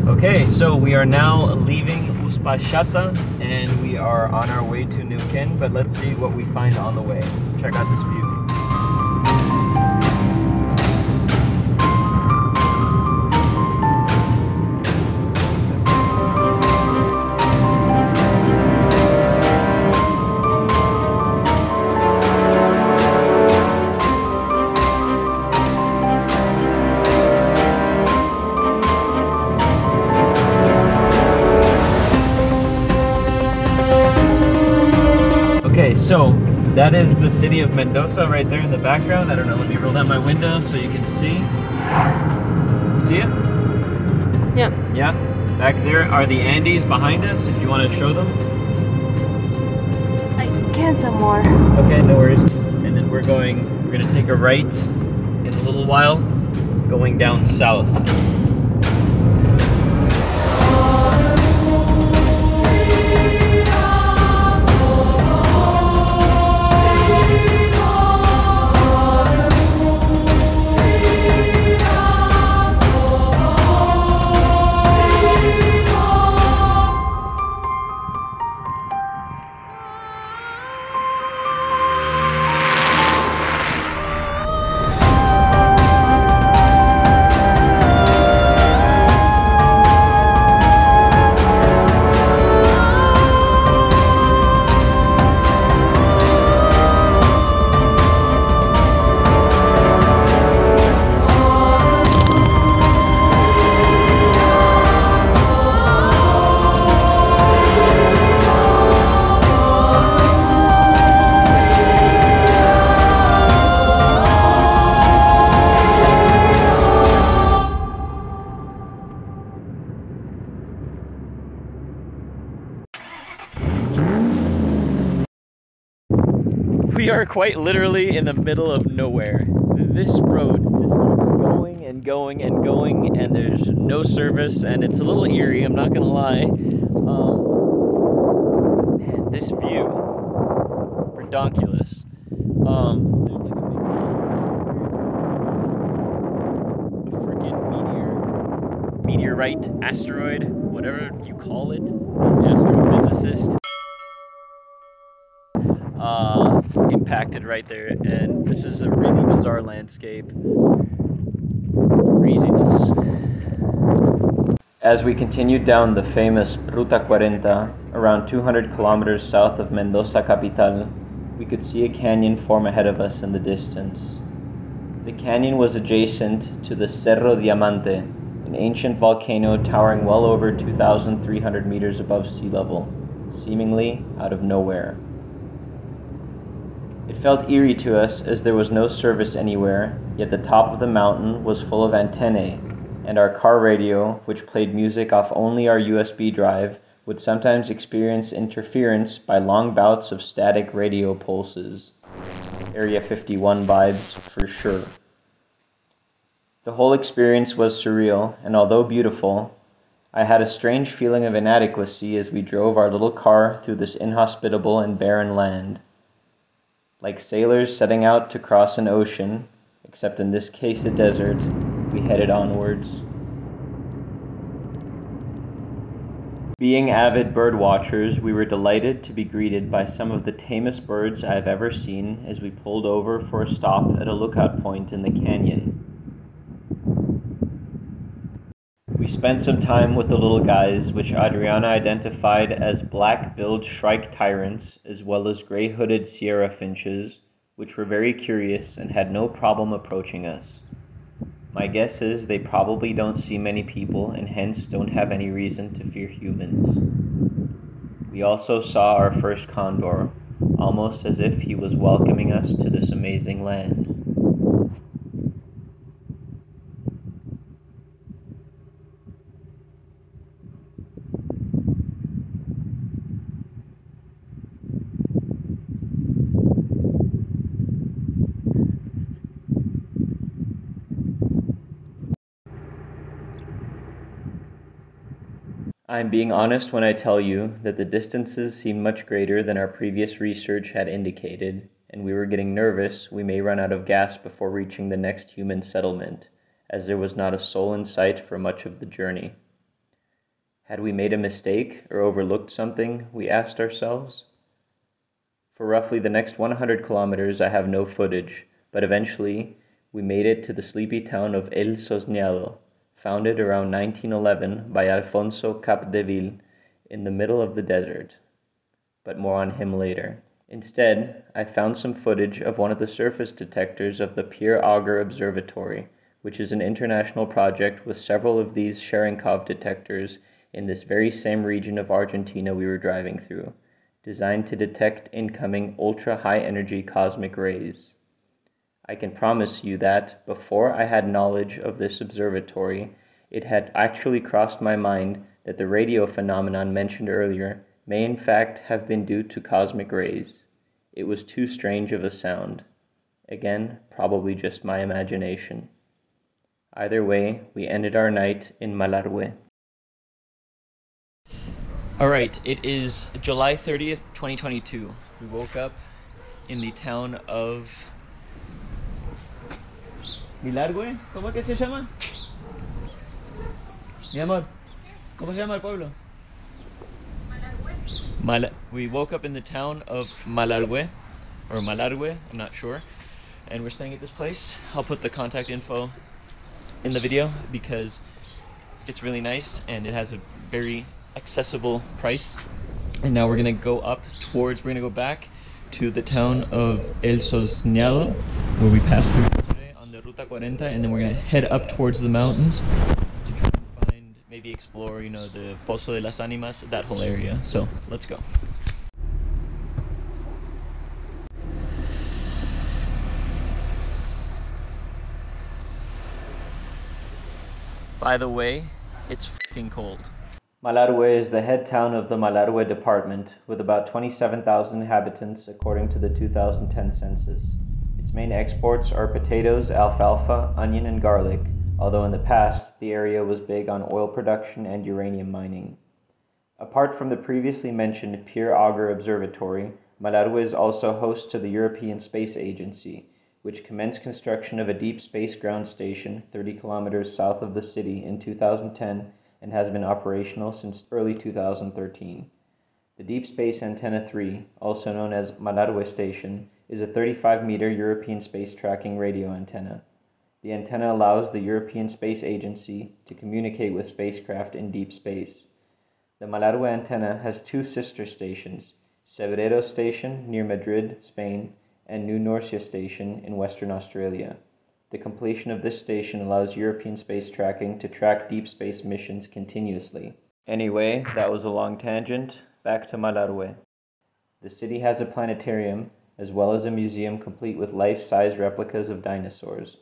Okay, so we are now leaving Uspallata and we are on our way to Neuquén, but let's see what we find on the way. Check out this view. Okay, so that is the city of Mendoza right there in the background. I don't know, let me roll down my window so you can see. See it? Yep. Yeah? Back there are the Andes behind us, if you want to show them. I can't some more. Okay, no worries. And then we're gonna take a right in a little while, going down south. We are quite literally in the middle of nowhere. This road just keeps going and going and going, and there's no service, and it's a little eerie, I'm not gonna lie. Man, this view, redonkulous. There's like a freaking meteorite, asteroid, whatever you call it, astrophysicist. Impacted right there, and this is a really bizarre landscape. Craziness. As we continued down the famous Ruta 40, around 200 kilometers south of Mendoza capital, we could see a canyon form ahead of us in the distance. The canyon was adjacent to the Cerro Diamante, an ancient volcano towering well over 2,300 meters above sea level, seemingly out of nowhere. It felt eerie to us as there was no service anywhere, yet the top of the mountain was full of antennae, and our car radio, which played music off only our USB drive, would sometimes experience interference by long bouts of static radio pulses. Area 51 vibes, for sure. The whole experience was surreal, and although beautiful, I had a strange feeling of inadequacy as we drove our little car through this inhospitable and barren land. Like sailors setting out to cross an ocean, except in this case a desert, we headed onwards. Being avid bird watchers, we were delighted to be greeted by some of the tamest birds I have ever seen as we pulled over for a stop at a lookout point in the canyon. We spent some time with the little guys, which Adriana identified as black-billed shrike tyrants, as well as gray-hooded Sierra finches, which were very curious and had no problem approaching us. My guess is they probably don't see many people and hence don't have any reason to fear humans. We also saw our first condor, almost as if he was welcoming us to this amazing land. I'm being honest when I tell you that the distances seem much greater than our previous research had indicated, and we were getting nervous we may run out of gas before reaching the next human settlement, as there was not a soul in sight for much of the journey. Had we made a mistake or overlooked something, we asked ourselves? For roughly the next 100 kilometers I have no footage, but eventually we made it to the sleepy town of El Sosneado, founded around 1911 by Alfonso Capdeville in the middle of the desert. But more on him later. Instead, I found some footage of one of the surface detectors of the Pierre Auger Observatory, which is an international project with several of these Cherenkov detectors in this very same region of Argentina we were driving through, designed to detect incoming ultra-high-energy cosmic rays. I can promise you that, before I had knowledge of this observatory, it had actually crossed my mind that the radio phenomenon mentioned earlier may in fact have been due to cosmic rays. It was too strange of a sound. Again, probably just my imagination. Either way, we ended our night in Malargüe. Alright, it is July 30th, 2022. We woke up in the town of Malargüe. ¿Cómo que se llama? Mi amor, ¿cómo se llama el pueblo? We woke up in the town of Malargüe, or Malargüe, I'm not sure, and we're staying at this place. I'll put the contact info in the video because it's really nice and it has a very accessible price. And now we're gonna go back to the town of El Sosneado, where we passed through yesterday on the Ruta 40, and then we're gonna head up towards the mountains to try and find, maybe explore, the Pozo de Las Animas, that whole area. So let's go. By the way, it's freaking cold. Malargüe is the head town of the Malargüe department, with about 27,000 inhabitants according to the 2010 census. Its main exports are potatoes, alfalfa, onion, and garlic, although in the past the area was big on oil production and uranium mining. Apart from the previously mentioned Pierre Auger Observatory, Malargüe is also host to the European Space Agency, which commenced construction of a deep space ground station 30 kilometers south of the city in 2010 and has been operational since early 2013. The Deep Space Antenna 3, also known as Malargüe Station, is a 35-meter European space tracking radio antenna. The antenna allows the European Space Agency to communicate with spacecraft in deep space. The Malargüe antenna has two sister stations, Cebrero Station near Madrid, Spain, and New Norcia Station in Western Australia. The completion of this station allows European space tracking to track deep space missions continuously. Anyway, that was a long tangent. Back to Malargüe. The city has a planetarium, as well as a museum complete with life-size replicas of dinosaurs.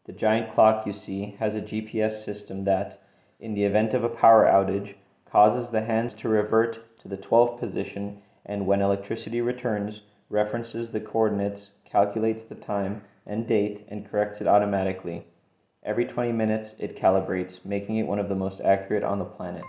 The giant clock you see has a GPS system that, in the event of a power outage, causes the hands to revert to the 12th position, and when electricity returns, references the coordinates, calculates the time and date, and corrects it automatically. Every 20 minutes, it calibrates, making it one of the most accurate on the planet.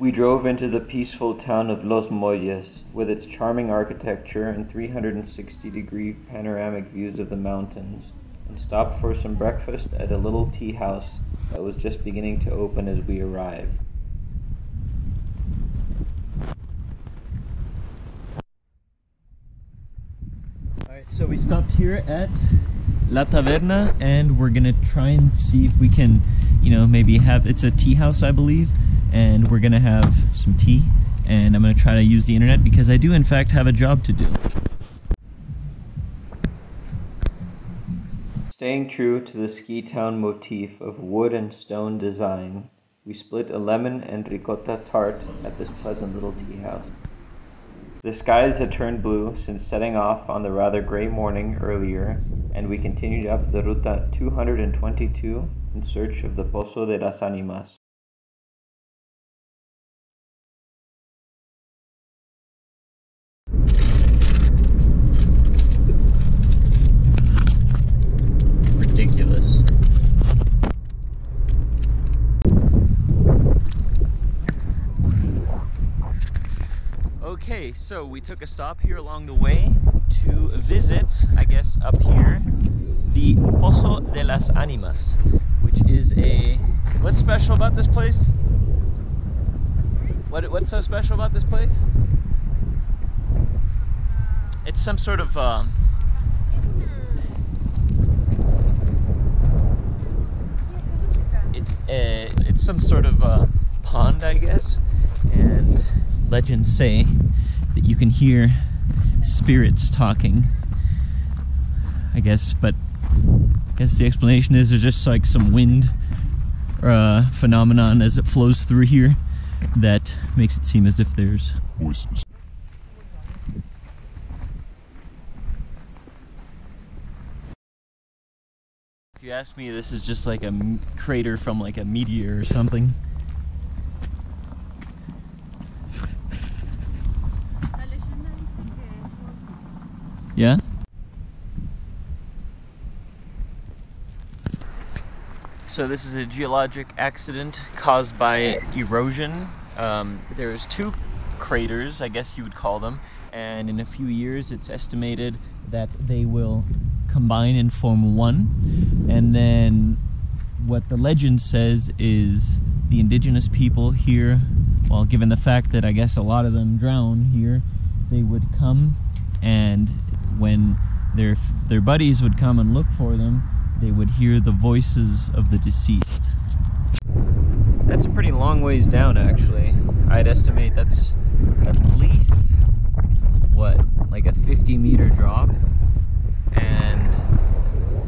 We drove into the peaceful town of Los Molles, with its charming architecture and 360-degree panoramic views of the mountains, and stopped for some breakfast at a little tea house that was just beginning to open as we arrived. Alright, so we stopped here at La Taverna, and we're gonna try and see if we can, maybe have, it's a tea house, I believe, and we're gonna have some tea, and I'm gonna try to use the internet because I do in fact have a job to do. Staying true to the ski town motif of wood and stone design, we split a lemon and ricotta tart at this pleasant little tea house. The skies had turned blue since setting off on the rather gray morning earlier, and we continued up the Ruta 222 in search of the Pozo de Las Animas. Ridiculous. Okay, so we took a stop here along the way to visit, I guess up here, the Pozo de las Animas, which is what's special about this place? What's so special about this place? It's some sort of it's some sort of pond, I guess, and legends say that you can hear spirits talking, I guess, but I guess the explanation is there's just like some wind phenomenon as it flows through here that makes it seem as if there's voices. If you ask me, this is just like a crater from like a meteor or something. Yeah? So this is a geologic accident caused by erosion. There's two craters, I guess you would call them, and in a few years it's estimated that they will combine and form one. And then what the legend says is the indigenous people here, well, given the fact that I guess a lot of them drown here, they would come, and when their buddies would come and look for them, they would hear the voices of the deceased. That's a pretty long ways down, actually. I'd estimate that's at least, what, like a 50-meter drop? And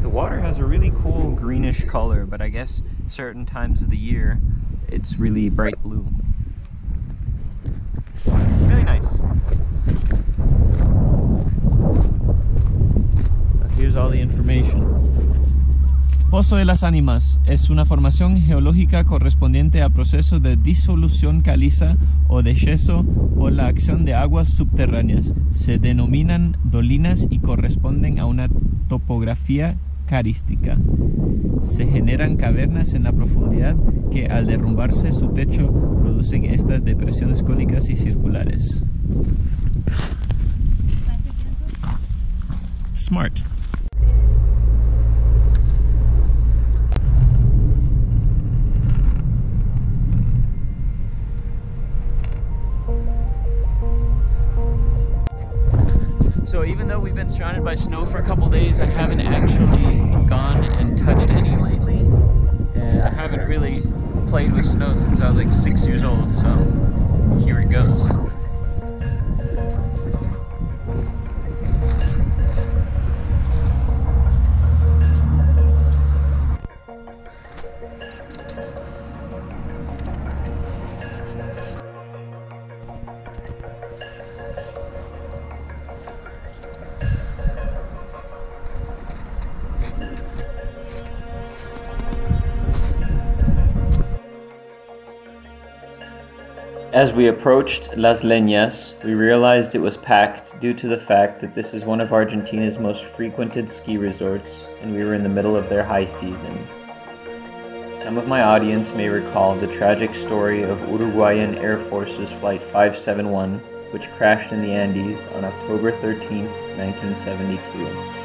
the water has a really cool greenish color, but I guess certain times of the year it's really bright blue. Really nice. Here's all the information. Pozo de las Animas es una formación geológica correspondiente a proceso de disolución caliza o de yeso por la acción de aguas subterráneas. Se denominan dolinas y corresponden a una topografía carística. Se generan cavernas en la profundidad que al derrumbarse su techo producen estas depresiones cónicas y circulares. Smart. So even though we've been surrounded by snow for a couple days, I haven't actually gone and touched any lately. I haven't really played with snow since I was like 6 years old, so here it goes. As we approached Las Leñas, we realized it was packed due to the fact that this is one of Argentina's most frequented ski resorts, and we were in the middle of their high season. Some of my audience may recall the tragic story of Uruguayan Air Force's Flight 571, which crashed in the Andes on October 13, 1972.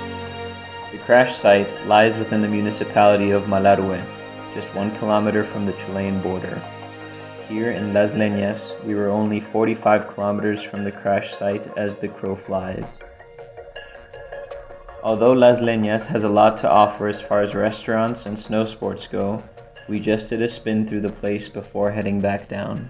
The crash site lies within the municipality of Malargüe, just 1 kilometer from the Chilean border. Here in Las Leñas, we were only 45 kilometers from the crash site as the crow flies. Although Las Leñas has a lot to offer as far as restaurants and snow sports go, we just did a spin through the place before heading back down.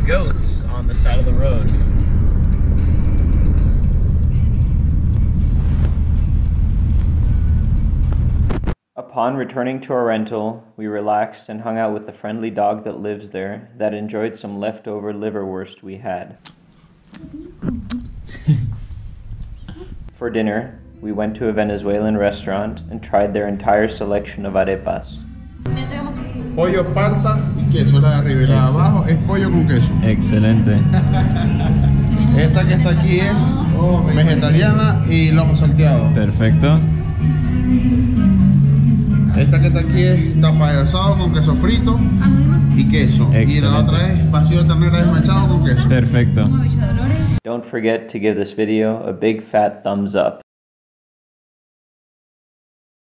Goats on the side of the road. Upon returning to our rental, we relaxed and hung out with the friendly dog that lives there that enjoyed some leftover liverwurst we had. For dinner, we went to a Venezuelan restaurant and tried their entire selection of arepas. Pollo parta y queso, la de arriba y la de abajo es pollo con queso. Excelente. Esta que está aquí es vegetariana y lomo salteado. Perfecto. Esta que está aquí es tapa de asado con queso frito y queso. Excelente. Y la otra es vacío de ternera desmechado con queso. Perfecto. Don't forget to give this video a big fat thumbs up.